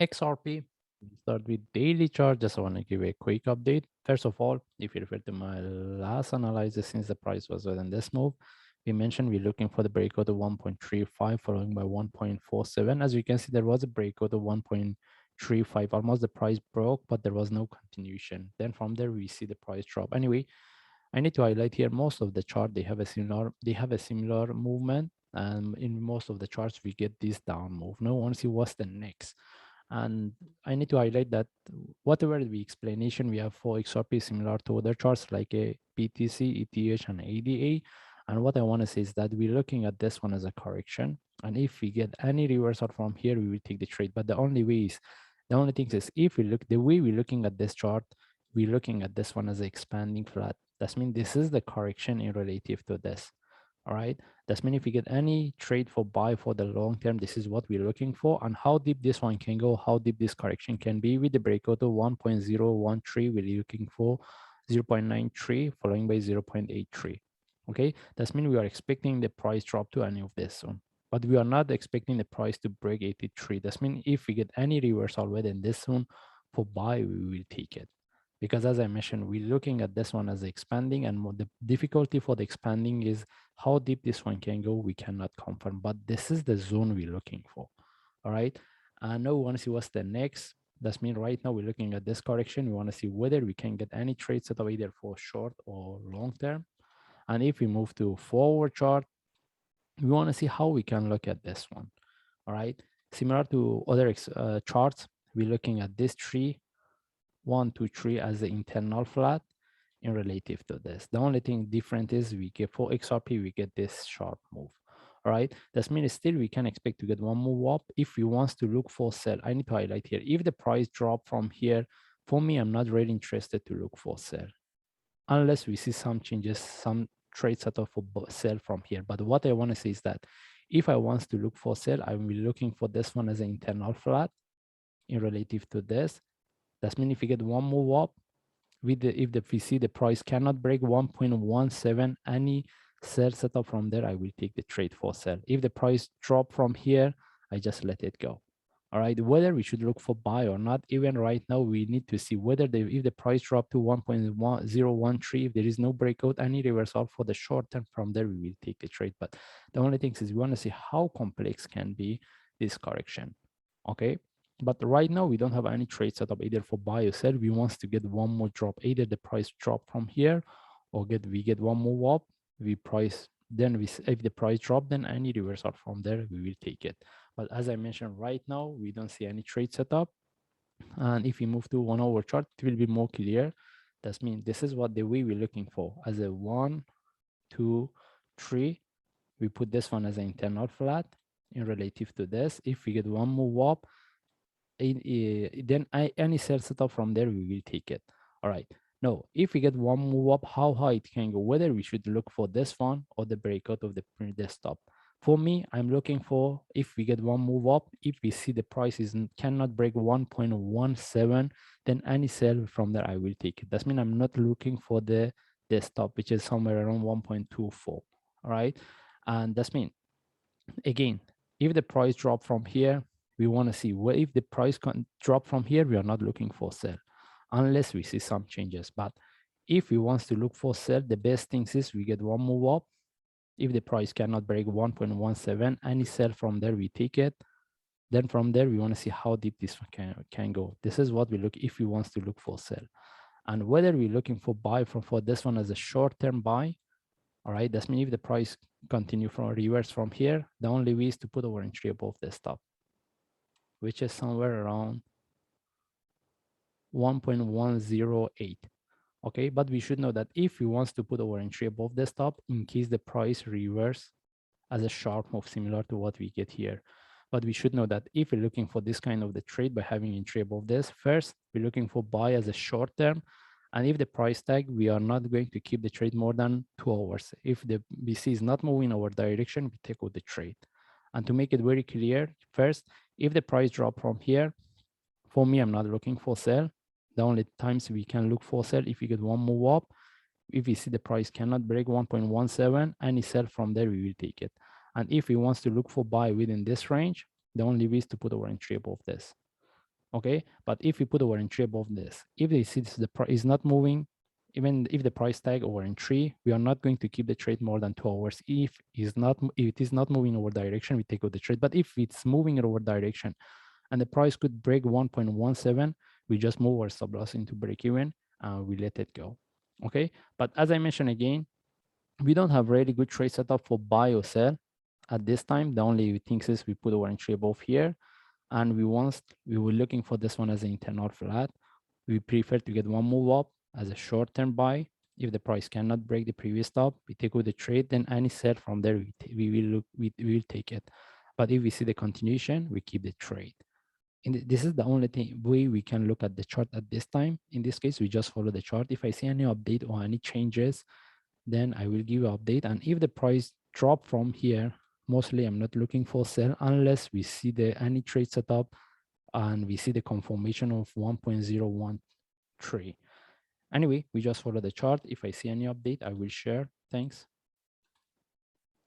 XRP. We start with daily chart. Just want to give a quick update. First of all, if you refer to my last analysis, since the price was within this move, we mentioned we're looking for the breakout of 1.35 following by 1.47. As you can see, there was a breakout of 1.35. Almost the price broke, but there was no continuation. Then from there, we see the price drop. Anyway, I need to highlight here most of the chart they have a similar movement, and in most of the charts we get this down move. Now I want to see what's the next, and I need to highlight that whatever the explanation we have for XRP is similar to other charts like a BTC, ETH, and ADA. And what I want to say is that we're looking at this one as a correction, and if we get any reversal from here, we will take the trade. But the only thing is, if we look the way we're looking at this chart, we're looking at this one as an expanding flat. That means this is the correction in relative to this. All right. That means if we get any trade for buy for the long term, this is what we're looking for. And how deep this one can go, how deep this correction can be with the breakout of 1.013, we're looking for 0.93 following by 0.83. Okay. That means we are expecting the price drop to any of this zone, but we are not expecting the price to break 83. That means if we get any reversal within this zone for buy, we will take it. Because as I mentioned, we're looking at this one as expanding, and the difficulty for the expanding is how deep this one can go, we cannot confirm, but this is the zone we're looking for. All right. And now we want to see what's the next. That means right now we're looking at this correction. We want to see whether we can get any trades set up either for short or long term. And if we move to forward chart, we want to see how we can look at this one. All right. Similar to other charts, we're looking at this tree 1, 2, 3 as the internal flat in relative to this. The only thing different is we get for XRP, we get this sharp move. All right. That means still we can expect to get one move up. If we want to look for sell, I need to highlight here. If the price drop from here, for me, I'm not really interested to look for sell unless we see some changes, some trade setup for sell from here. But what I want to say is that if I want to look for sell, I will be looking for this one as an internal flat in relative to this. That means if we get one move up, if we see the price cannot break 1.17, any sell setup from there, I will take the trade for sell. If the price drop from here, I just let it go. All right, whether we should look for buy or not, even right now, we need to see whether if the price drop to 1.013, if there is no breakout, any reversal for the short term, from there, we will take the trade. But the only thing is we want to see how complex can be this correction. Okay. But right now, we don't have any trade set up either for buy or sell. We want to get one more drop, either the price drop from here or we get one more up, if the price drop, then any reversal from there, we will take it. But as I mentioned, right now, we don't see any trade setup. And if we move to 1 hour chart, it will be more clear. That means this is what the way we're looking for as a 1, 2, 3. We put this one as an internal flat in relative to this. If we get one move up, then any sell setup from there, we will take it. All right. Now, if we get one move up, how high it can go, whether we should look for this one or the breakout of the desktop. For me, I'm looking for, if we get one move up, if we see the prices cannot break 1.17, then any sell from there, I will take it. That means I'm not looking for the desktop, which is somewhere around 1.24. All right. And that's mean, again, if the price drop from here, we want to see what if the price can drop from here, we are not looking for sell unless we see some changes. But if we want to look for sell, the best thing is we get one move up. If the price cannot break 1.17, any sell from there, we take it. Then from there, we want to see how deep this can go. This is what we look if we want to look for sell. And whether we're looking for buy for this one as a short-term buy, all right, that means if the price continue from reverse from here, the only way is to put our entry above the stop, which is somewhere around 1.108. Okay, but we should know that if we want to put our entry above the stop, in case the price reverse as a sharp move similar to what we get here. But we should know that if we're looking for this kind of the trade by having entry above this, first, we're looking for buy as a short term. And if the price tag, we are not going to keep the trade more than 2 hours. If the BC is not moving our direction, we take out the trade. And to make it very clear, first, if the price drop from here, for me, I'm not looking for sell. The only times we can look for sell if we get one move up. If we see the price cannot break 1.17, any sell from there, we will take it. And if we want to look for buy within this range, the only way is to put our entry above this. okay? But if we put our entry above this, if they see this, the price is not moving, even if the price tag our entry, we are not going to keep the trade more than 2 hours. If it is not moving in our direction, we take out the trade. But if it's moving in our direction and the price could break 1.17, we just move our stop loss into break even and we let it go, okay? But as I mentioned again, we don't have really good trade setup for buy or sell at this time. The only thing is we put our entry above here, and we were looking for this one as an internal flat. We prefer to get one move up as a short-term buy. If the price cannot break the previous stop, we take out the trade. Then any sell from there, we will take it. But if we see the continuation, we keep the trade. And this is the only way we can look at the chart at this time. In this case, we just follow the chart. If I see any update or any changes, then I will give an update. And if the price drop from here, mostly I'm not looking for sell unless we see any trade setup and we see the confirmation of 1.013. Anyway, we just follow the chart. If I see any update, I will share. Thanks.